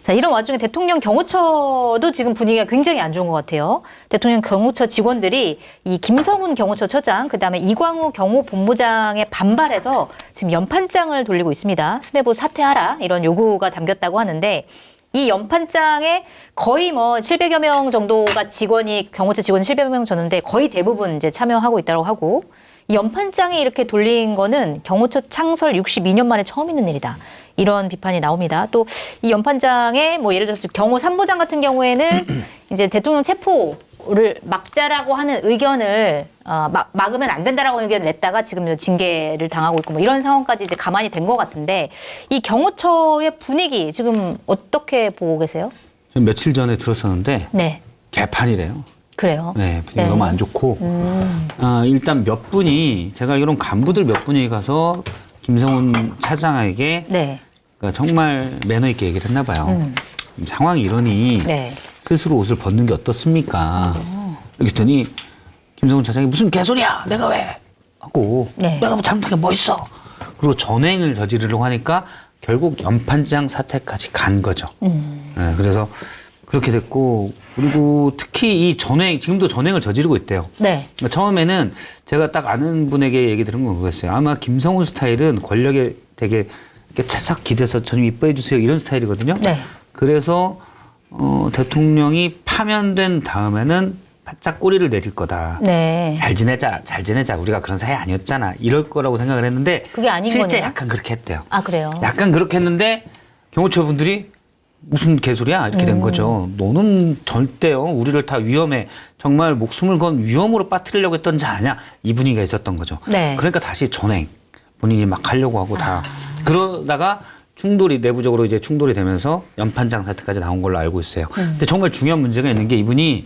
자, 이런 와중에 대통령 경호처도 지금 분위기가 굉장히 안 좋은 것 같아요. 대통령 경호처 직원들이 이 김성훈 경호처 처장, 그다음에 이광우 경호본부장에 반발해서 지금 연판장을 돌리고 있습니다. 수뇌부 사퇴하라 이런 요구가 담겼다고 하는데 이 연판장에 거의 뭐 700여 명 정도가 직원이 경호처 직원이 700여 명 줬는데 거의 대부분 이제 참여하고 있다고 하고 이 연판장이 이렇게 돌린 거는 경호처 창설 62년 만에 처음 있는 일이다. 이런 비판이 나옵니다. 또 이 연판장에 뭐 예를 들어서 경호 3부장 같은 경우에는 이제 대통령 체포를 막자라고 하는 의견을 막으면 안 된다라고 의견을 냈다가 지금 징계를 당하고 있고 뭐 이런 상황까지 이제 가만히 된 것 같은데 이 경호처의 분위기 지금 어떻게 보고 계세요? 며칠 전에 들었었는데 네. 개판이래요. 그래요? 네, 분위기 네. 너무 안 좋고 일단 몇 분이 제가 알기로는 간부들 몇 분이 가서 김성훈 차장에게 네. 그러니까 정말 매너 있게 얘기를 했나 봐요. 상황이 이러니 네. 스스로 옷을 벗는 게 어떻습니까? 그랬더니 김성훈 차장이 무슨 개소리야 내가 왜 하고 네. 내가 뭐 잘못한 게 뭐 있어. 그리고 전횡을 저지르려고 하니까 결국 연판장 사태까지 간 거죠. 네, 그래서 그렇게 됐고 그리고 특히 이 전횡 지금도 전횡을 저지르고 있대요. 네. 그러니까 처음에는 제가 딱 아는 분에게 얘기 들은 건 그거였어요. 아마 김성훈 스타일은 권력에 되게 이렇게 차삭 기대서 저 좀 이뻐해 주세요 이런 스타일이거든요. 네. 그래서 대통령이 파면된 다음에는 바짝 꼬리를 내릴 거다. 네. 잘 지내자. 우리가 그런 사이 아니었잖아. 이럴 거라고 생각을 했는데 그게 아닌 실제 거네요? 약간 그렇게 했대요. 아, 그래요? 약간 그렇게 했는데 경호처 분들이 무슨 개소리야 이렇게 된 거죠. 너는 절대요. 우리를 다 위험에 정말 목숨을 건 위험으로 빠뜨리려고 했던 자 아니야. 이 분위기가 있었던 거죠. 네. 그러니까 다시 전횡 본인이 막 하려고 하고 다 그러다가 충돌이 내부적으로 이제 충돌이 되면서 연판장 사태까지 나온 걸로 알고 있어요. 근데 정말 중요한 문제가 있는 게 이분이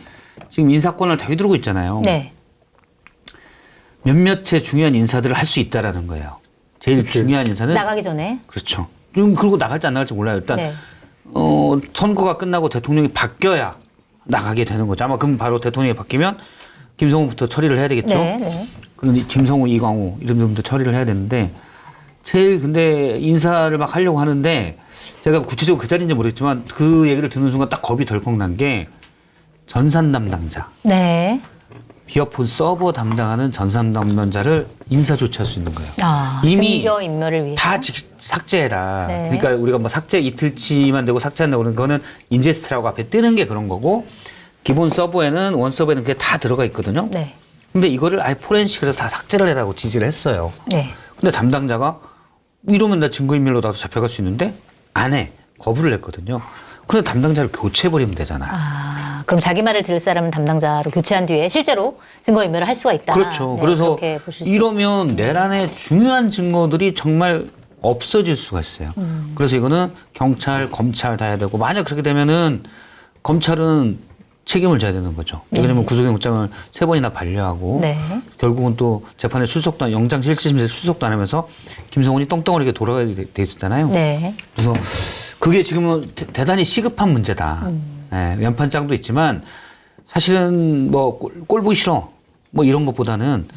지금 인사권을 다 휘두르고 있잖아요. 네. 몇몇의 중요한 인사들을 할 수 있다라는 거예요. 제일 중요한 인사는 나가기 전에. 그렇죠. 좀 그리고 나갈지 안 나갈지 몰라요. 일단 네. 선거가 끝나고 대통령이 바뀌어야 나가게 되는 거죠. 아마 그럼 바로 대통령이 바뀌면 김성훈부터 처리를 해야 되겠죠. 네. 네. 그런데 김성훈, 이광우 이런 분부터 처리를 해야 되는데 제일 근데 인사를 막 하려고 하는데 제가 구체적으로 그 자리인지 모르겠지만 그 얘기를 듣는 순간 딱 겁이 덜컥 난 게 전산 담당자, 네. 비어폰 서버 담당하는 전산 담당자를 인사 조치할 수 있는 거예요. 아, 이미 증거 인멸을 위해서. 다 삭제해라. 네. 그러니까 우리가 뭐 삭제 이틀치만 되고 삭제한다고 그러는 거는 인제스트라고 앞에 뜨는 게 그런 거고 기본 서버에는 원 서버에는 그게 다 들어가 있거든요. 네. 근데 이거를 아예 포렌식에서 다 삭제를 해라고 지시를 했어요. 네. 근데 담당자가 이러면 나 증거인멸로 나도 잡혀갈 수 있는데 안 해. 거부를 했거든요. 그래서 담당자를 교체해버리면 되잖아요. 아, 그럼 자기 말을 들을 사람은 담당자로 교체한 뒤에 실제로 증거인멸을 할 수가 있다. 그렇죠. 네, 그래서 그렇게 보실 수 이러면 내란의 중요한 증거들이 정말 없어질 수가 있어요. 그래서 이거는 경찰, 검찰 다 해야 되고 만약 그렇게 되면은 검찰은 책임을 져야 되는 거죠. 왜냐하면 구속영장을 3번이나 반려하고 네. 결국은 또 재판에 출석도 영장 실질심에서 출석도 안 하면서 김성훈이 똥덩어리게 돌아가야 돼 있었잖아요. 네. 그래서 그게 지금은 대단히 시급한 문제다. 네, 연판장도 있지만 사실은 뭐 꼴 보기 싫어 뭐 이런 것보다는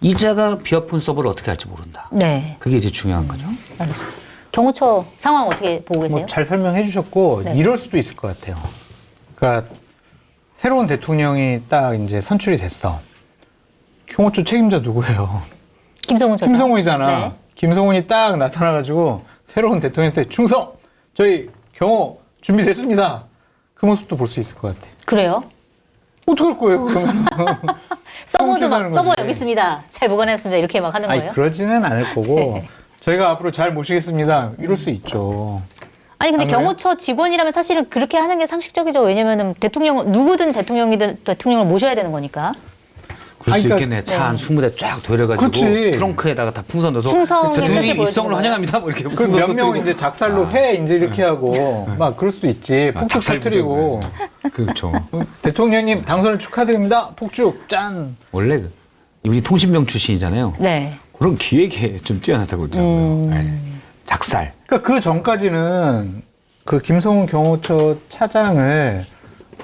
이자가 비어폰 서버를 어떻게 할지 모른다. 네. 그게 이제 중요한 거죠. 알겠습니다. 경호처 상황 어떻게 보고 계세요? 뭐 잘 설명해 주셨고 네. 이럴 수도 있을 것 같아요. 그러니까 새로운 대통령이 딱 이제 선출이 됐어. 경호처 책임자 누구예요? 김성훈 처장. 김성훈이잖아. 네. 김성훈이 딱 나타나가지고 새로운 대통령한테 충성! 저희 경호 준비됐습니다. 그 모습도 볼 수 있을 것 같아. 그래요? 어떡할 거예요, 그러면? 서버도 막 거지. 서버 여기 있습니다. 잘 보관했습니다. 이렇게 막 하는 거예요? 아니, 그러지는 않을 거고 네. 저희가 앞으로 잘 모시겠습니다. 이럴 수 있죠. 아니 근데 안 그래요? 경호처 직원이라면 사실은 그렇게 하는 게 상식적이죠. 왜냐면은 대통령 누구든 대통령이든 대통령을 모셔야 되는 거니까. 그럴 수 그러니까- 있겠네. 차 한 20대 쫙 돌려가지고 그렇지. 트렁크에다 다 풍선 넣어서 충성의 뜻을 대통령님 보여주는 입성을 거예요. 환영합니다. 뭐 이렇게 그 풍선 몇 명 터뜨리고. 이제 작살로 해 이제 이렇게 하고 막 그럴 수도 있지. 폭죽 작살 터뜨리고 그렇죠. 대통령님 당선을 축하드립니다. 폭죽 짠. 원래 이분이 통신병 출신이잖아요. 네. 그런 기획에 좀 뛰어나다고 그러더라고요. 네. 작살. 그러니까 그 전까지는 그 김성훈 경호처 차장을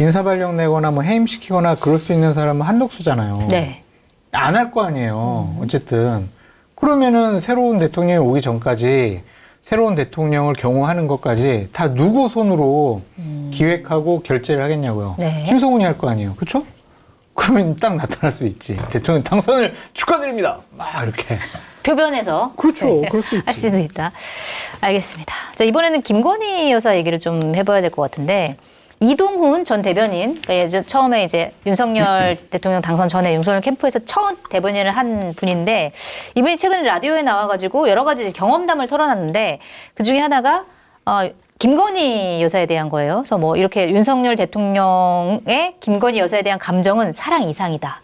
인사발령 내거나 뭐 해임시키거나 그럴 수 있는 사람은 한덕수잖아요. 네. 안 할 거 아니에요. 어쨌든. 그러면은 새로운 대통령이 오기 전까지 새로운 대통령을 경호하는 것까지 다 누구 손으로 기획하고 결재를 하겠냐고요. 네. 김성훈이 할 거 아니에요. 그렇죠? 그러면 딱 나타날 수 있지. 대통령 당선을 축하드립니다. 막 이렇게. 표변에서 그렇죠. 그럴 수 있지. 할 수도 있다. 알겠습니다. 자, 이번에는 김건희 여사 얘기를 좀 해봐야 될 것 같은데 이동훈 전 대변인, 그러니까 처음에 이제 윤석열 대통령 당선 전에 윤석열 캠프에서 첫 대변인을 한 분인데 이분이 최근에 라디오에 나와가지고 여러 가지 경험담을 털어놨는데 그 중에 하나가 김건희 여사에 대한 거예요. 그래서 뭐 이렇게 윤석열 대통령의 김건희 여사에 대한 감정은 사랑 이상이다.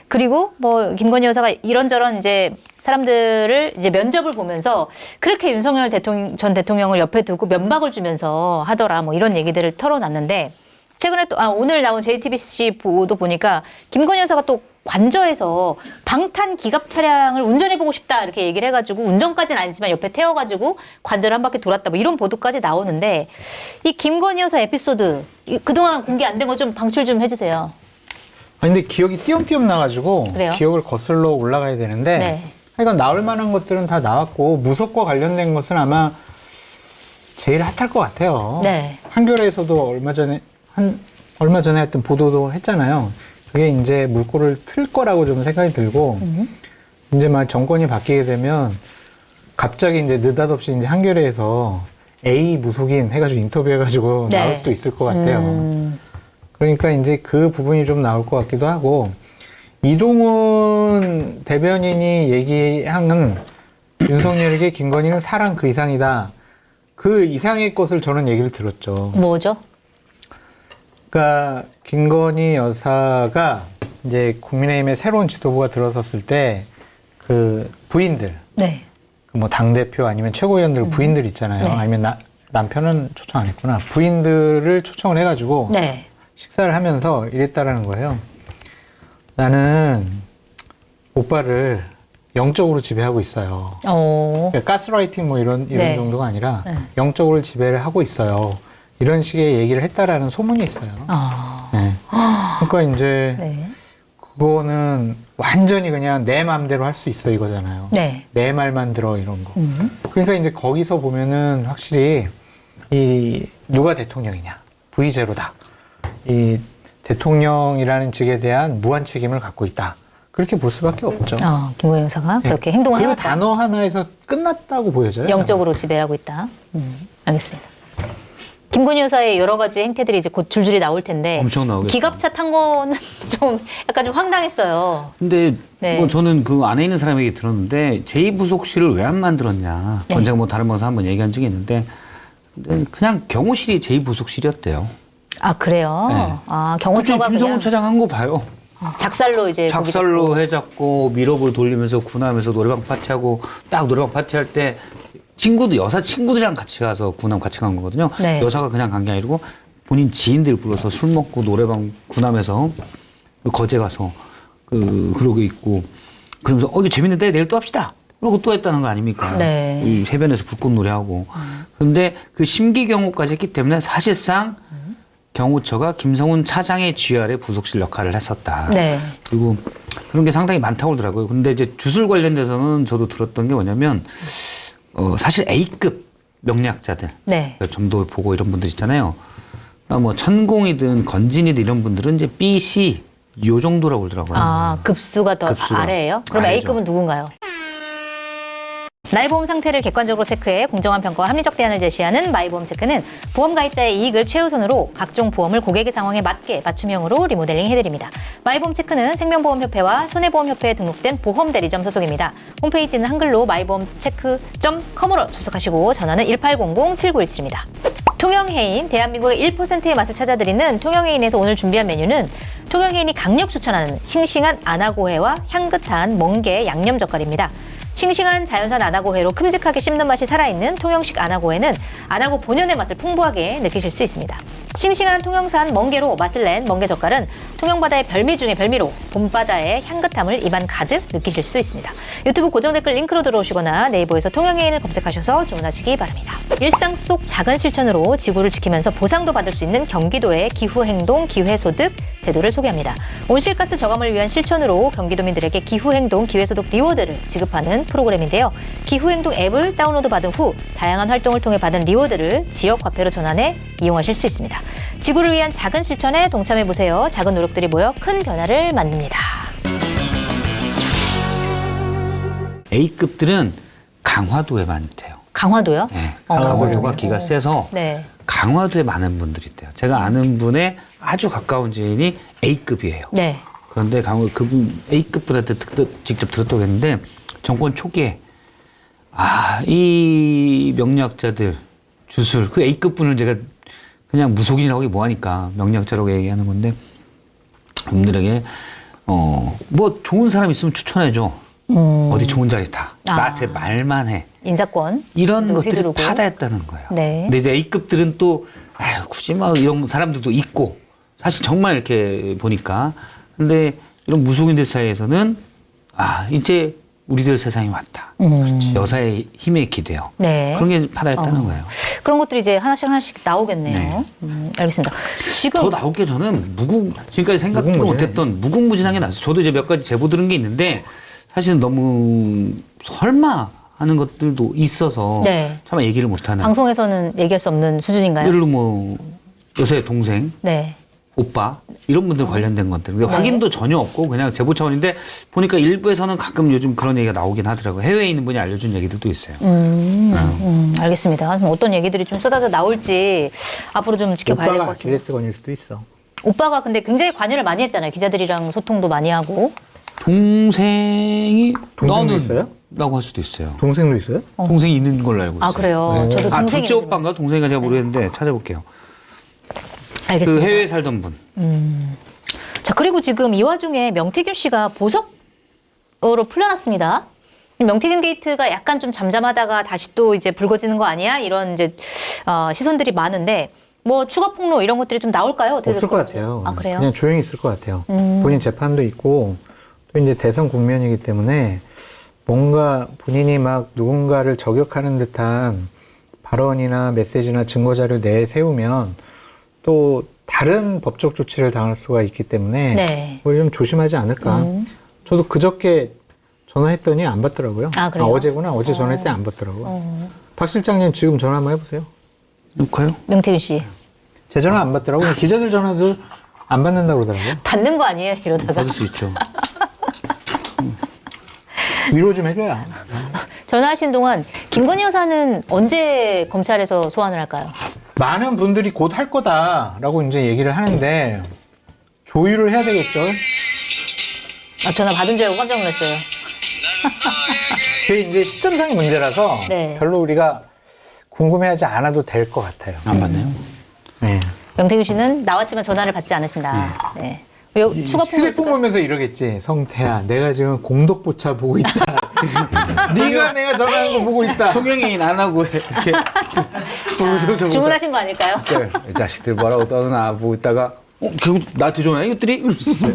그리고 뭐 김건희 여사가 이런저런 이제 사람들을 이제 면접을 보면서 그렇게 윤석열 전 대통령을 옆에 두고 면박을 주면서 하더라. 뭐 이런 얘기들을 털어놨는데 최근에 또 오늘 나온 JTBC 보도 보니까 김건희 여사가 또 관저에서 방탄 기갑 차량을 운전해보고 싶다 이렇게 얘기를 해가지고 운전까지는 아니지만 옆에 태워가지고 관저를 한 바퀴 돌았다 뭐 이런 보도까지 나오는데 이 김건희 여사 에피소드 그동안 공개 안 된 거 좀 방출 좀 해주세요. 아니, 근데 기억이 띄엄띄엄 나가지고 그래요? 기억을 거슬러 올라가야 되는데 네. 하여간 나올 만한 것들은 다 나왔고 무속과 관련된 것은 아마 제일 핫할 것 같아요. 네. 한겨레에서도 얼마 전에 했던 보도도 했잖아요. 그게 이제 물꼬를 틀 거라고 좀 생각이 들고 이제 막 정권이 바뀌게 되면 갑자기 이제 느닷없이 이제 한겨레에서 A 무속인 해가지고 인터뷰해가지고 네. 나올 수도 있을 것 같아요. 그러니까 이제 그 부분이 좀 나올 것 같기도 하고 이동훈 대변인이 얘기한 윤석열에게 김건희는 사랑 그 이상이다. 그 이상의 것을 저는 얘기를 들었죠. 뭐죠? 그러니까 김건희 여사가 이제 국민의힘의 새로운 지도부가 들어섰을 때 그 부인들, 네. 뭐 당대표 아니면 최고위원들 부인들 있잖아요. 네. 아니면 남편은 초청 안 했구나. 부인들을 초청을 해가지고 네. 식사를 하면서 이랬다라는 거예요. 나는 오빠를 영적으로 지배하고 있어요. 그러니까 가스라이팅 뭐 이런 네. 정도가 아니라 네. 영적으로 지배를 하고 있어요. 이런 식의 얘기를 했다라는 소문이 있어요. 네. 그러니까 이제 네. 그거는 완전히 그냥 내 마음대로 할 수 있어 이거잖아요. 네. 내 말만 들어 이런 거. 그러니까 이제 거기서 보면은 확실히 이 누가 대통령이냐 V0다. 이 대통령이라는 직에 대한 무한 책임을 갖고 있다. 그렇게 볼 수밖에 없죠. 김건희 여사가 네. 그렇게 행동을 그 해왔다. 단어 하나에서 끝났다고 보여져요. 영적으로 지배하고 있다. 알겠습니다. 김건희 여사의 여러 가지 행태들이 이제 곧 줄줄이 나올 텐데 엄청 나오겠죠. 기갑차 탄 거는 좀 약간 좀 황당했어요. 근데 네. 뭐 저는 그 안에 있는 사람에게 들었는데 제2부속실을 왜 안 만들었냐. 네. 제가 뭐 다른 방송 한번 얘기한 적이 있는데 근데 그냥 경호실이 제2부속실이었대요. 아 그래요? 네. 경호처가 김성훈 그냥 차장 한 거 봐요. 작살로 이제 작살로 해잡고 밀업을 돌리면서 군함에서 노래방 파티하고 딱 노래방 파티할 때 여사 친구들이랑 같이 가서 군함 같이 간 거거든요. 네. 여사가 그냥 간 게 아니고 본인 지인들 불러서 술 먹고 노래방 군함에서 거제 가서 그러고 있고 그러면서 이거 재밌는데 내일 또 합시다. 그러고 또 했다는 거 아닙니까? 네. 이 해변에서 불꽃 노래하고. 그런데 그 심기경호까지 했기 때문에 사실상 경호처가 김성훈 차장의 GR의 부속실 역할을 했었다. 네. 그리고 그런 게 상당히 많다고 그러더라고요. 근데 이제 주술 관련돼서는 저도 들었던 게 뭐냐면 사실 A급 명리학자들, 네. 점도 보고 이런 분들 있잖아요. 뭐 천공이든 건진이든 이런 분들은 이제 B, C 요 정도라고 그러더라고요. 급수가 더 급수가. 아래예요? 그럼 아래죠. A급은 누군가요? 나의 보험 상태를 객관적으로 체크해 공정한 평가와 합리적 대안을 제시하는 마이보험 체크는 보험 가입자의 이익을 최우선으로 각종 보험을 고객의 상황에 맞게 맞춤형으로 리모델링 해드립니다. 마이보험 체크는 생명보험협회와 손해보험협회에 등록된 보험대리점 소속입니다. 홈페이지는 한글로 마이보험체크.com으로 접속하시고 전화는 1800-7917입니다. 통영해인, 대한민국의 1%의 맛을 찾아드리는 통영해인에서 오늘 준비한 메뉴는 통영해인이 강력 추천하는 싱싱한 아나고회와 향긋한 멍게 양념젓갈입니다. 싱싱한 자연산 아나고회로 큼직하게 씹는 맛이 살아있는 통영식 아나고회는 아나고 본연의 맛을 풍부하게 느끼실 수 있습니다. 싱싱한 통영산 멍게로 맛을 낸 멍게젓갈은 통영바다의 별미 중의 별미로 봄바다의 향긋함을 입안 가득 느끼실 수 있습니다. 유튜브 고정 댓글 링크로 들어오시거나 네이버에서 통영해인을 검색하셔서 주문하시기 바랍니다. 일상 속 작은 실천으로 지구를 지키면서 보상도 받을 수 있는 경기도의 기후행동, 기회소득, 제도를 소개합니다. 온실가스 저감을 위한 실천으로 경기도민들에게 기후행동, 기회소득 리워드를 지급하는 프로그램인데요. 기후행동 앱을 다운로드 받은 후 다양한 활동을 통해 받은 리워드를 지역 화폐로 전환해 이용하실 수 있습니다. 지구를 위한 작은 실천에 동참해보세요. 작은 노력들이 모여 큰 변화를 만듭니다. A급들은 강화도에 많대요. 강화도요? 네, 강화도가 기가 세서 네. 강화도에 많은 분들이 있대요. 제가 아는 분의 아주 가까운 지인이 A급이에요. 네. 그런데 그분 A급분한테 직접 들었다고 했는데 정권 초기에 이 명리학자들 주술 그 A급분을 제가 그냥 무속인이라고 하기 뭐하니까 명리학자라고 얘기하는 건데 분들에게 뭐 좋은 사람 있으면 추천해줘. 어디 좋은 자리 타. 나한테 말만 해. 인사권. 이런 것들이 휘두르고. 파다했다는 거예요. 네. 근데 이제 A급들은 또 굳이 막 이런 사람들도 있고 사실 정말 이렇게 보니까 근데 이런 무속인들 사이에서는 이제 우리들 세상이 왔다. 그렇지. 여사의 힘에 기대요. 네. 그런 게 파다했다는 거예요. 그런 것들이 이제 하나씩 나오겠네요. 알겠습니다. 지금 더 나올 게 저는 지금까지 생각도 무궁무진. 못했던 무궁무진하게 나왔어요. 저도 이제 몇 가지 제보 들은 게 있는데 사실은 너무 설마 하는 것들도 있어서 네. 차마 얘기를 못하는. 방송에서는 얘기할 수 없는 수준인가요? 예를 들어 뭐 여사의 동생, 네. 오빠 이런 분들 관련된 것들. 근데 확인도 전혀 없고 그냥 제보 차원인데 보니까 일부에서는 가끔 요즘 그런 얘기가 나오긴 하더라고요. 해외에 있는 분이 알려준 얘기들도 있어요. 알겠습니다. 어떤 얘기들이 좀 쏟아져 나올지 앞으로 좀 지켜봐야 될 것 오빠가 같습니다. 아킬레스건일 수도 있어. 오빠가 근데 굉장히 관여를 많이 했잖아요. 기자들이랑 소통도 많이 하고. 동생이 동생도 너는 있어요? 라고 할 수도 있어요. 동생도 있어요? 동생이 있는 걸로 알고 있어요. 그래요. 저도 동생이 둘째 있는지 오빠인가 동생인가 제가 모르겠는데 찾아볼게요. 알겠습니다. 그 해외에 살던 분. 자, 그리고 지금 이 와중에 명태균 씨가 보석으로 풀려났습니다. 명태균 게이트가 약간 좀 잠잠하다가 다시 또 이제 불거지는 거 아니야? 이런 이제 시선들이 많은데 뭐 추가 폭로 이런 것들이 좀 나올까요? 어떻게 없을 될 것 같아요? 같아요. 그래요? 그냥 조용히 있을 것 같아요. 본인 재판도 있고 또 이제 대선 국면이기 때문에 뭔가 본인이 막 누군가를 저격하는 듯한 발언이나 메시지나 증거자료 내세우면 또 다른 법적 조치를 당할 수가 있기 때문에 네. 우리 좀 조심하지 않을까. 저도 그저께 전화했더니 안 받더라고요. 그래요? 어제구나. 어제 전화했더니 안 받더라고요. 박 실장님 지금 전화 한번 해보세요. 누가요? 명태균 씨. 제 전화 안 받더라고요. 기자들 전화도 안 받는다고 그러더라고요. 받는 거 아니에요? 이러다가. 받을 수 있죠. 위로 좀 해줘야. 전화하신 동안 김건희 여사는 언제 검찰에서 소환을 할까요? 많은 분들이 곧 할 거다라고 이제 얘기를 하는데 조율을 해야 되겠죠. 전화 받은 줄 알고 깜짝 놀랐어요. 그게 이제 시점상의 문제라서 네. 별로 우리가 궁금해하지 않아도 될 것 같아요. 안 받네요. 네. 명태균 씨는 나왔지만 전화를 받지 않으신다. 네. 왜 추가 폭로 휴대폰 보면서 이러겠지. 성태야, 내가 지금 공덕보차 보고 있다. 네가 내가 전화한 거 보고 있다. 소명인 안 하고 이렇게 주문하신 거 아닐까요? 이 자식들 뭐라고 떠드나 보고 있다가 결국 나한테 전화 이것들이 이러셨어요.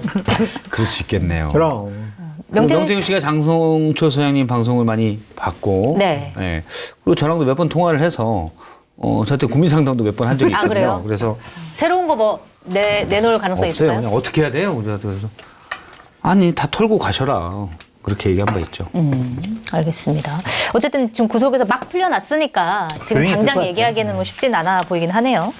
그럴 수 있겠네요. 그럼. 명태균 씨가 장성철 소장님 방송을 많이 봤고, 네. 예. 그리고 저랑도 몇 번 통화를 해서 저한테 고민 상담도 몇 번 한 적이 있거든요. 그래요? 그래서 새로운 거 뭐 내놓을 가능성이 없어요. 있을까요? 그냥 어떻게 해야 돼요? 그래서 아니 다 털고 가셔라. 그렇게 얘기한 바 있죠. 알겠습니다. 어쨌든 지금 구속에서 막 풀려났으니까 지금 조용히 있을 것 당장 같아요. 얘기하기에는 뭐 쉽진 않아 보이긴 하네요.